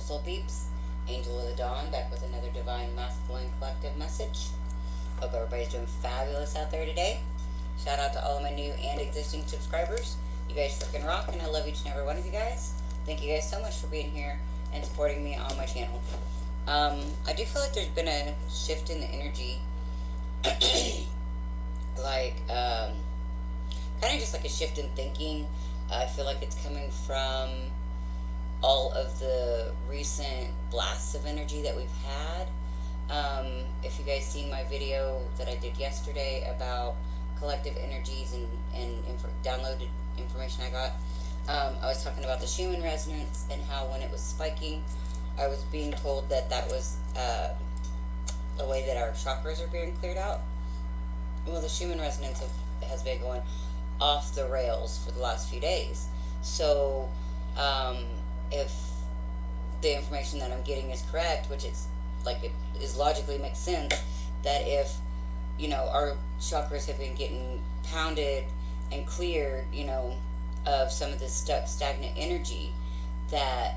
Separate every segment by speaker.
Speaker 1: soul peeps. Angel of the Dawn back with another divine masculine collective message. Hope everybody's doing fabulous out there today. Shout out to all of my new and existing subscribers. You guys freaking rock, and I love each and every one of you guys. Thank you guys so much for being here and supporting me on my channel. I do feel like there's been a shift in the energy, like kind of just like a shift in thinking. I feel like it's coming from all of the recent blasts of energy that we've had. If you guys seen my video that I did yesterday about collective energies and downloaded information I got, I was talking about the Schumann resonance and how when it was spiking, I was being told that that was a way that our chakras are being cleared out. Well, the Schumann resonance has been going off the rails for the last few days. So, if the information that I'm getting is correct, which it's like it is logically makes sense, that if our chakras have been getting pounded and cleared, of some of this stuck stagnant energy, that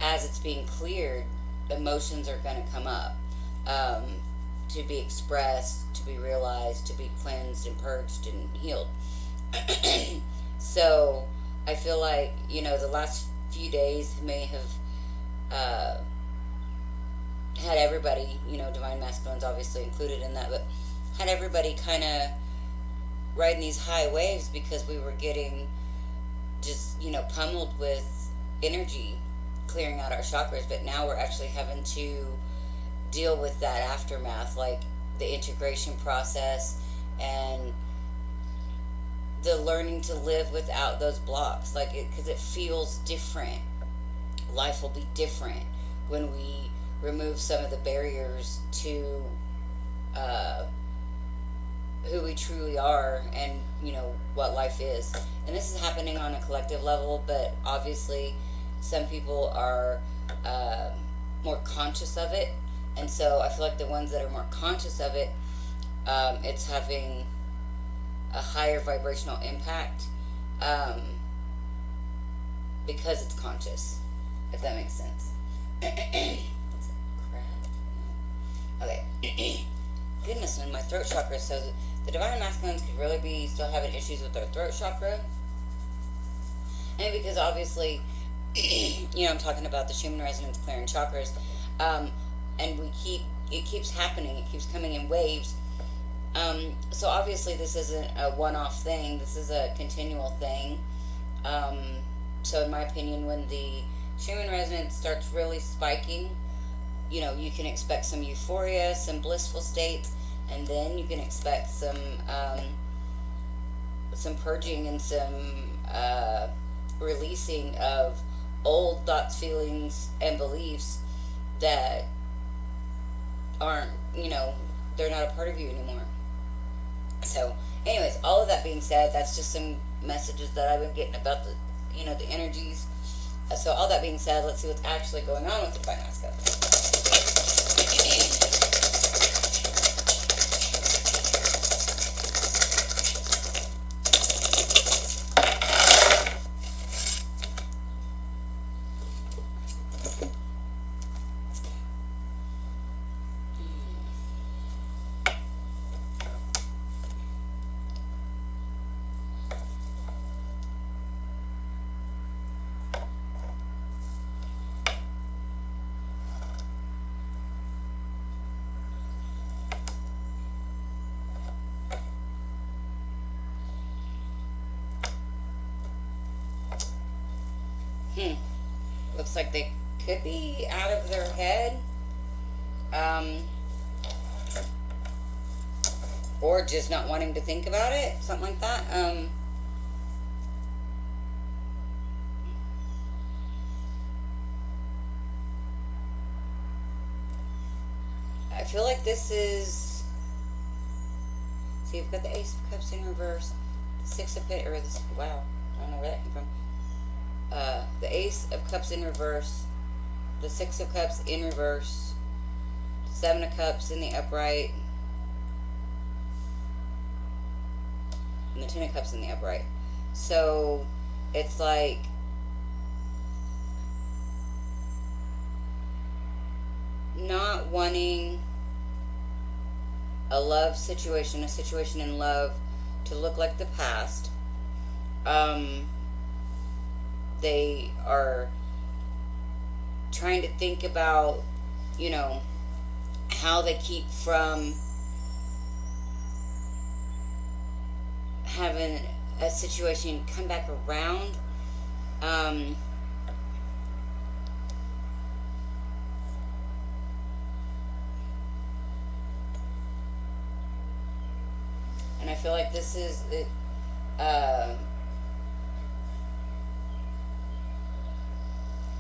Speaker 1: as it's being cleared, emotions are going to come up, to be expressed, to be realized, to be cleansed and purged and healed. So I feel like, the last few days may have had everybody, Divine Masculines obviously included in that, but had everybody kind of riding these high waves because we were getting just, pummeled with energy clearing out our chakras. But now we're actually having to deal with that aftermath, like the integration process and the learning to live without those blocks, like because it feels different. Life will be different when we remove some of the barriers to who we truly are and what life is. And this is happening on a collective level, but obviously some people are more conscious of it, and so I feel like the ones that are more conscious of it, it's having a higher vibrational impact, because it's conscious, if that makes sense. Okay. Goodness, in my throat chakra. So the Divine Masculines could really be still having issues with their throat chakra. And because obviously, I'm talking about the Schumann resonance clearing chakras. And it keeps happening. It keeps coming in waves. So obviously this isn't a one-off thing. This is a continual thing. So in my opinion, when the Schumann resonance starts really spiking, you can expect some euphoria, some blissful states, and then you can expect some purging and some releasing of old thoughts, feelings, and beliefs that aren't, they're not a part of you anymore. So, anyways, all of that being said, that's just some messages that I've been getting about the energies. So, all that being said, let's see what's actually going on with the Divine Masculine. Looks like they could be out of their head, or just not wanting to think about it, something like that. I feel like this is, see, you've got the Ace of Cups in reverse, the Six of Pentacles, or this, wow, I don't know where that came from. The Ace of Cups in reverse, the Six of Cups in reverse, Seven of Cups in the upright, and the Ten of Cups in the upright. So it's like not wanting a situation in love to look like the past. They are trying to think about, you know, how they keep from having a situation come back around. Um, and I feel like this is it.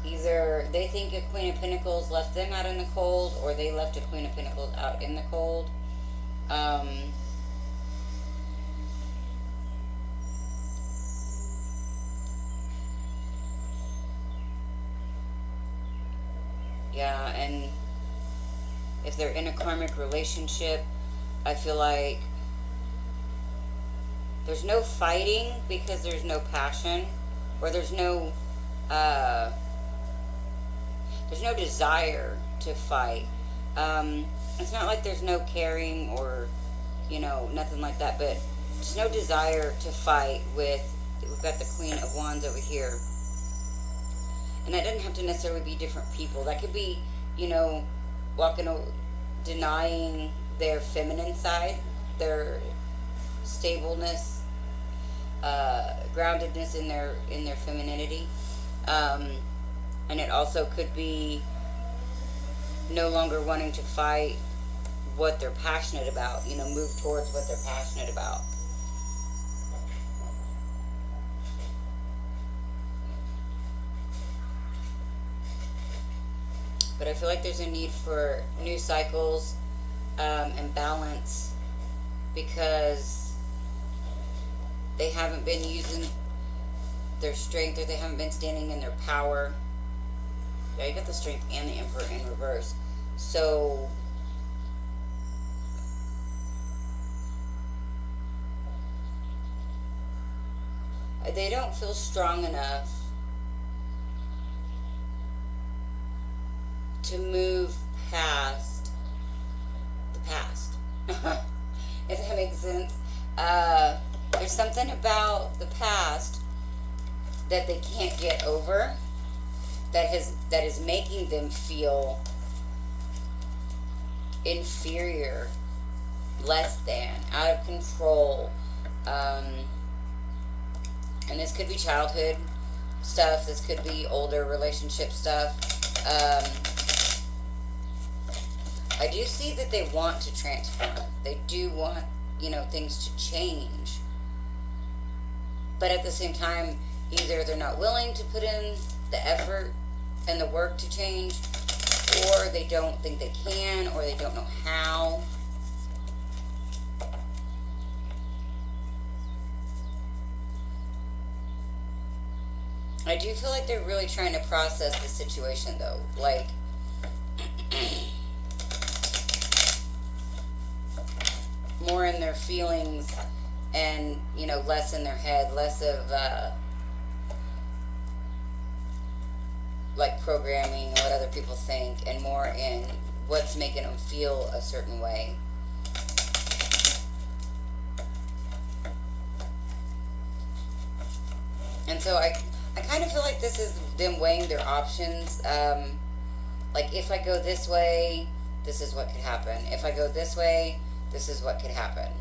Speaker 1: Either they think a Queen of Pentacles left them out in the cold, or they left a Queen of Pentacles out in the cold. Um, yeah, and if they're in a karmic relationship, I feel like there's no fighting because there's no passion, or there's no desire to fight. It's not like there's no caring or, you know, nothing like that, but there's no desire to fight with, we've got the Queen of Wands over here. And that doesn't have to necessarily be different people. That could be, you know, denying their feminine side, their stableness, groundedness in their femininity. And it also could be no longer wanting to fight what they're passionate about, you know, move towards what they're passionate about. But I feel like there's a need for new cycles and balance, because they haven't been using their strength, or they haven't been standing in their power. Yeah, you got the Strength and the Emperor in reverse. So they don't feel strong enough to move past the past. If that makes sense. There's something about the past that they can't get over, that is making them feel inferior, less than, out of control. And this could be childhood stuff. This could be older relationship stuff. I do see that they want to transform. They do want, you know, things to change. But at the same time, either they're not willing to put in the effort and the work to change, or they don't think they can, or they don't know how. I do feel like they're really trying to process the situation, though. Like, more in their feelings, and, you know, less in their head, less of like programming, what other people think, and more in what's making them feel a certain way. And so I kind of feel like this is them weighing their options. Like, if I go this way, this is what could happen. If I go this way, this is what could happen.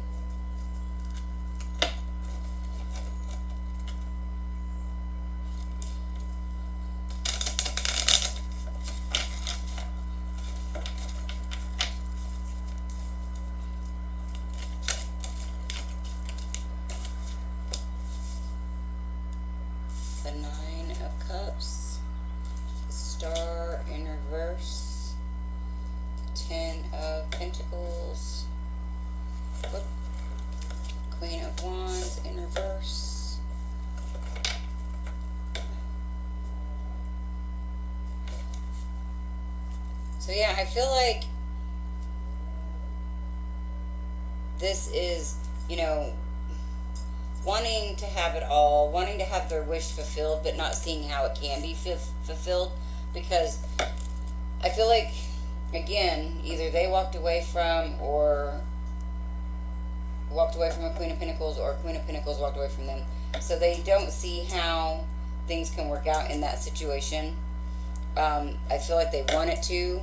Speaker 1: The Nine of Cups, the Star in reverse, the Ten of Pentacles, Queen of Wands in reverse, so yeah, I feel like this is, you know, wanting to have it all, wanting to have their wish fulfilled, but not seeing how it can be fulfilled, because I feel like again, either they walked away from or walked away from a Queen of Pentacles, or Queen of Pentacles walked away from them. So they don't see how things can work out in that situation. I feel like they want it to,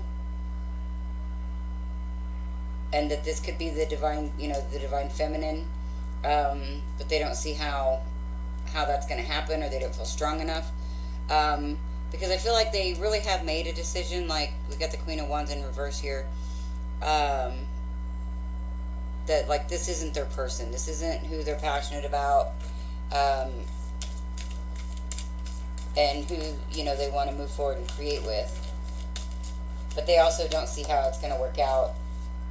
Speaker 1: and that this could be the divine, the divine feminine, but they don't see how that's going to happen, or they don't feel strong enough. Because I feel like they really have made a decision. Like, we got the Queen of Wands in reverse here. That, like, this isn't their person. This isn't who they're passionate about. And who, they want to move forward and create with. But they also don't see how it's going to work out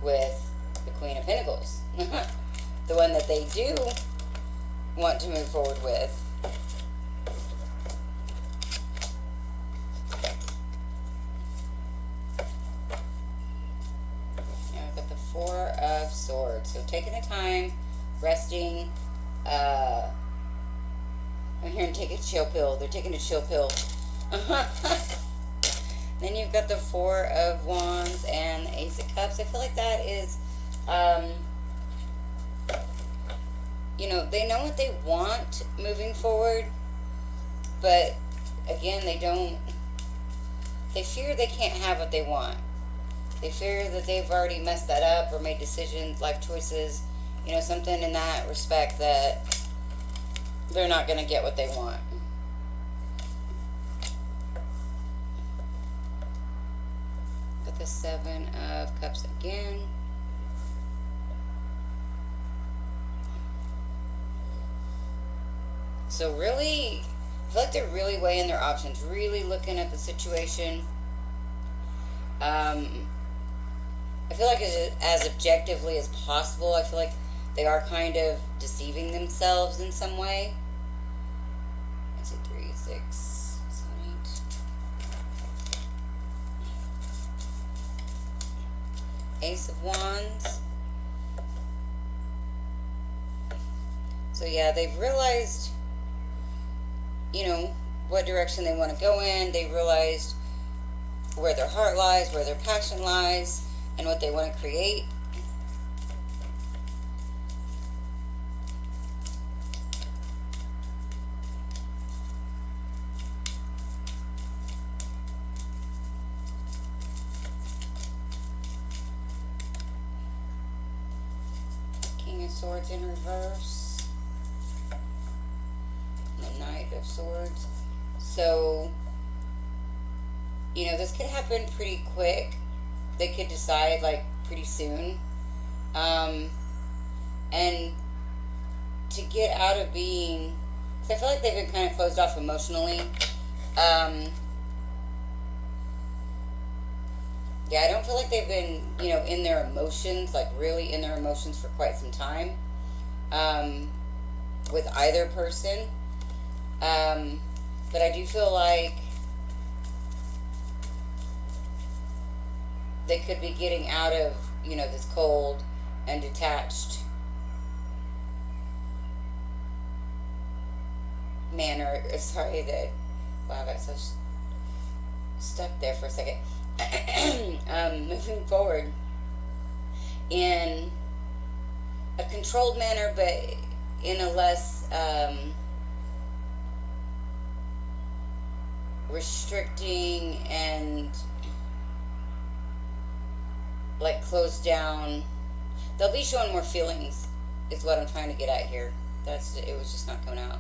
Speaker 1: with the Queen of Pentacles. The one that they do want to move forward with. Now I've got the Four of Swords. So taking the time, resting. I'm hearing take a chill pill. They're taking a chill pill. Then you've got the Four of Wands and the Ace of Cups. I feel like that is, they know what they want moving forward, but again, they fear they can't have what they want. They fear that they've already messed that up or made decisions, life choices, something in that respect, that they're not going to get what they want. Got the Seven of Cups again. So really, I feel like they're really weighing their options, really looking at the situation. I feel like as objectively as possible. I feel like they are kind of deceiving themselves in some way. Let's see, 3, 6, 7, 8. Ace of Wands. So yeah, they've realized, what direction they want to go in. They realized where their heart lies, where their passion lies, and what they want to create. King of Swords in reverse. The Knight of Swords. So, this could happen pretty quick. They could decide, like, pretty soon. And to get out of being... Because I feel like they've been kind of closed off emotionally. Yeah, I don't feel like they've been, in their emotions, like, really in their emotions for quite some time. With either person. But I do feel like they could be getting out of, this cold and detached manner. Sorry that, wow, I got so stuck there for a second. Moving forward in a controlled manner, but in a less, restricting and like closed down. They'll be showing more feelings is what I'm trying to get at here. It was just not coming out.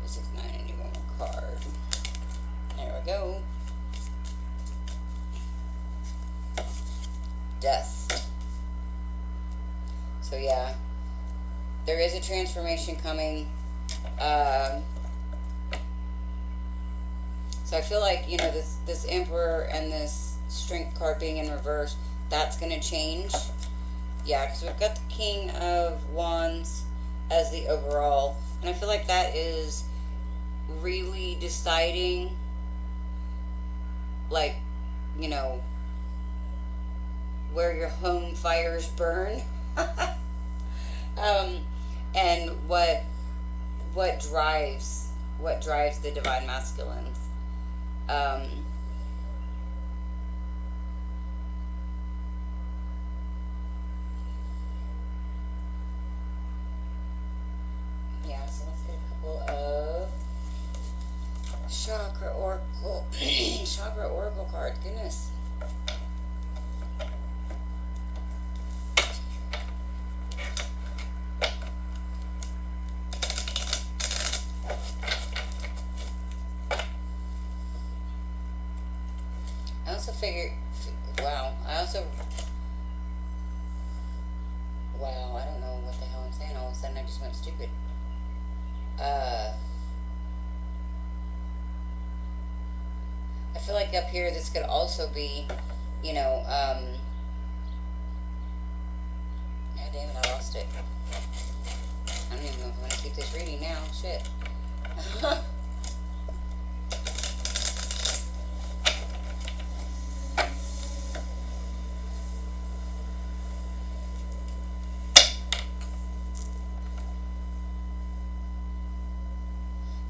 Speaker 1: 6, 9, I need one more card. There we go. Death. So yeah, there is a transformation coming. So I feel like, this Emperor and this Strength card being in reverse, that's going to change. Yeah, because we've got the King of Wands as the overall. And I feel like that is really deciding, like, where your home fires burn. And what drives the divine masculines. Chakra Oracle. Chakra Oracle card. Goodness. I also figured, wow, wow, I don't know what the hell I'm saying. All of a sudden I just went stupid. I feel like up here this could also be, you know, God damn it, I lost it. I don't even know if I'm going to keep this reading now. Shit.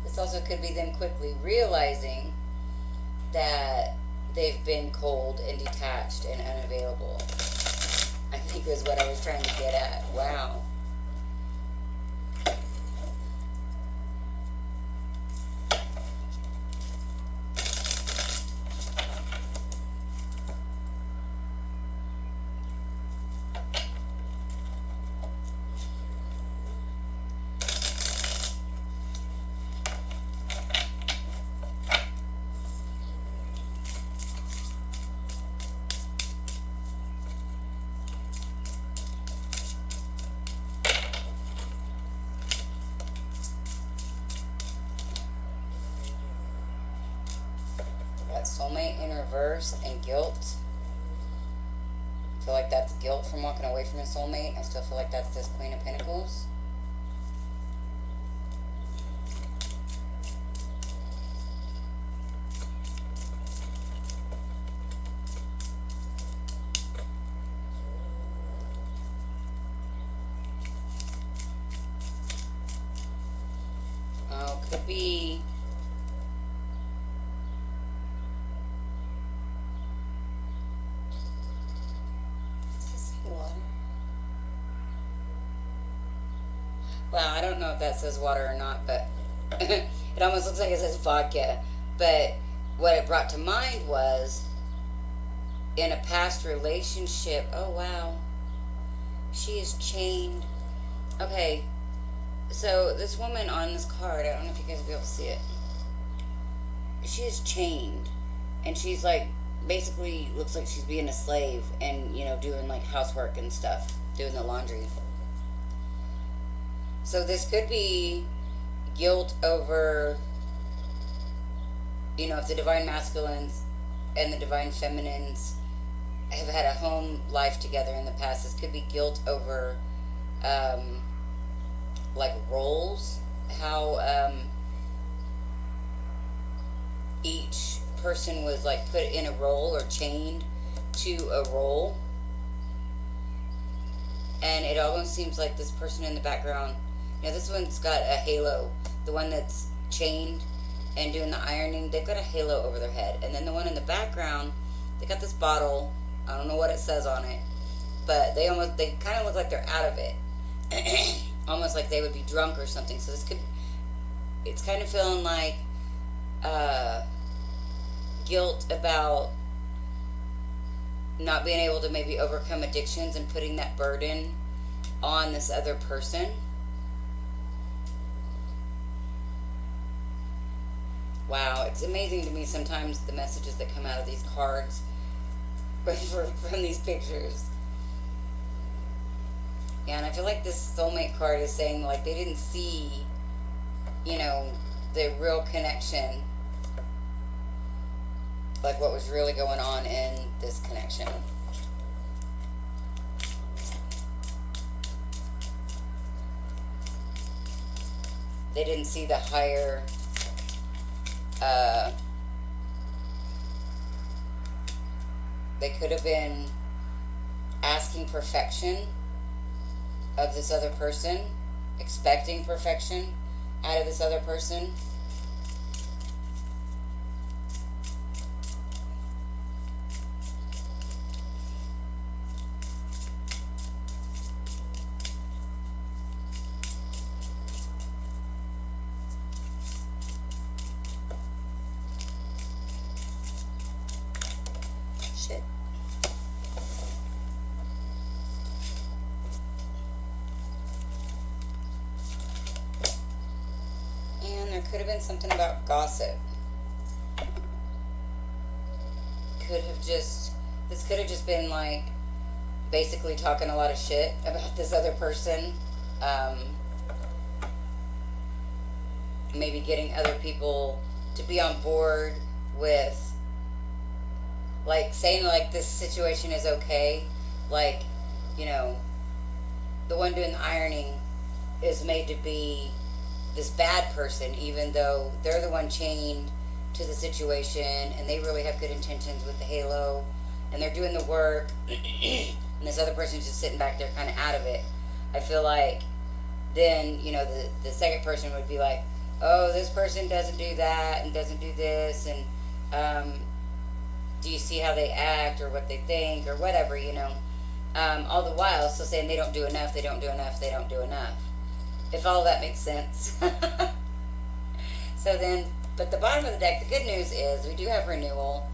Speaker 1: This also could be them quickly realizing that they've been cold and detached and unavailable. I think is what I was trying to get at. Wow. Got soulmate in reverse and guilt. I feel like that's guilt from walking away from a soulmate. I still feel like that's this Queen of Pentacles. Oh, could be. Water. Well, I don't know if that says water or not, but it almost looks like it says vodka. But what it brought to mind was in a past relationship. Oh, wow. She is chained. Okay. So this woman on this card, I don't know if you guys will be able to see it. She is chained. And she's like, basically looks like she's being a slave and, you know, doing like housework and stuff, doing the laundry. So this could be guilt over, you know, if the divine masculines and the divine feminines have had a home life together in the past, this could be guilt over like roles, how each person was like put in a role or chained to a role. And it almost seems like this person in the background, you know, this one's got a halo. The one that's chained and doing the ironing, they've got a halo over their head. And then the one in the background, they got this bottle. I don't know what it says on it, but they kind of look like they're out of it. Almost like they would be drunk or something. So it's kind of feeling like guilt about not being able to maybe overcome addictions and putting that burden on this other person. Wow, it's amazing to me sometimes the messages that come out of these cards from these pictures. Yeah, and I feel like this soulmate card is saying like they didn't see, you know, the real connection, like what was really going on in this connection. They didn't see the higher they could have been asking perfection of this other person, expecting perfection out of this other person. shit. And there could have been something about gossip. This could have just been like basically talking a lot of shit about this other person. Maybe getting other people to be on board with, like, saying like this situation is okay. Like, you know, the one doing the ironing is made to be this bad person, even though they're the one chained to the situation and they really have good intentions with the halo and they're doing the work and this other person's just sitting back there kind of out of it. I feel like then, you know, the second person would be like, oh, this person doesn't do that and doesn't do this, and do you see how they act or what they think or whatever, you know, all the while still saying they don't do enough, they don't do enough, they don't do enough, if all that makes sense. So then, but the bottom of the deck, the good news is we do have renewal.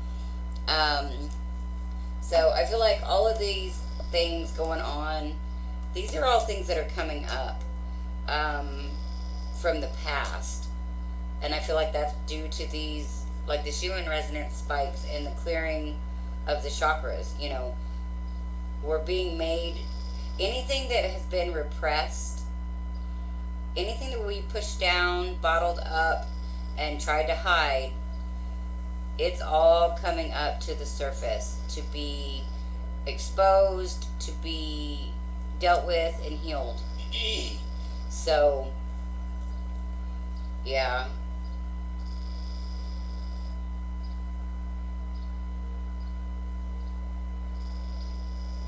Speaker 1: So I feel like all of these things going on, these are all things that are coming up from the past. And I feel like that's due to these, like the Schumann resonance spikes and the clearing of the chakras. You know, we're being made, anything that has been repressed, anything that we pushed down, bottled up, and tried to hide, it's all coming up to the surface to be exposed, to be dealt with and healed. So, yeah.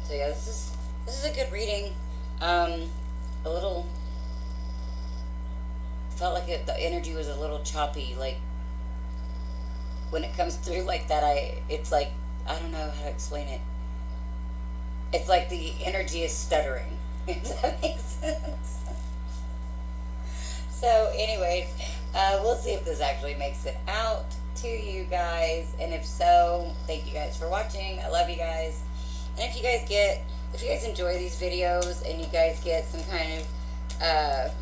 Speaker 1: So yeah, this is a good reading. A little felt like the energy was a little choppy. Like when it comes through like that, it's like, I don't know how to explain it. It's like the energy is stuttering. If that makes sense. So, anyways, we'll see if this actually makes it out to you guys, and if so, thank you guys for watching. I love you guys, and if you guys enjoy these videos and you guys get some kind of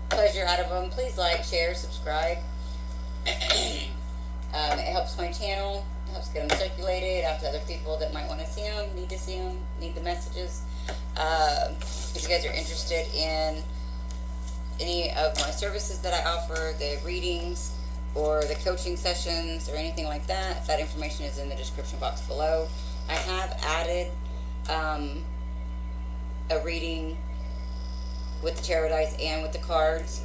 Speaker 1: pleasure out of them, please like, share, subscribe. It helps my channel, helps get them circulated out to other people that might want to see them, need the messages. If you guys are interested in any of my services that I offer, the readings or the coaching sessions or anything like that, that information is in the description box below. I have added a reading with the tarot dice and with the cards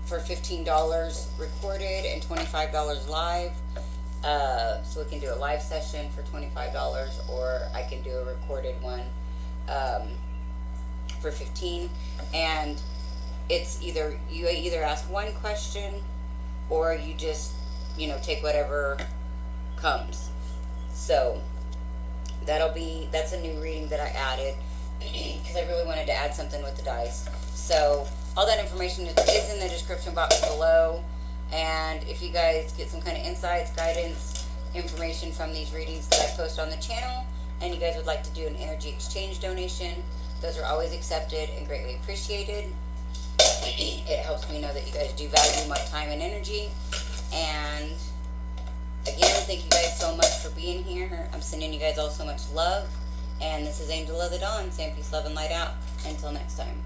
Speaker 1: for $15 recorded and $25 live. So we can do a live session for $25, or I can do a recorded one for $15. And it's you either ask one question or you just, you know, take whatever comes. So that's a new reading that I added because I really wanted to add something with the dice. So all that information is in the description box below. And if you guys get some kind of insights, guidance, information from these readings that I post on the channel, and you guys would like to do an energy exchange donation, those are always accepted and greatly appreciated. It helps me know that you guys do value my time and energy. And again, thank you guys so much for being here. I'm sending you guys all so much love. And this is Angel of the Dawn, saying peace, love, and light out. Until next time.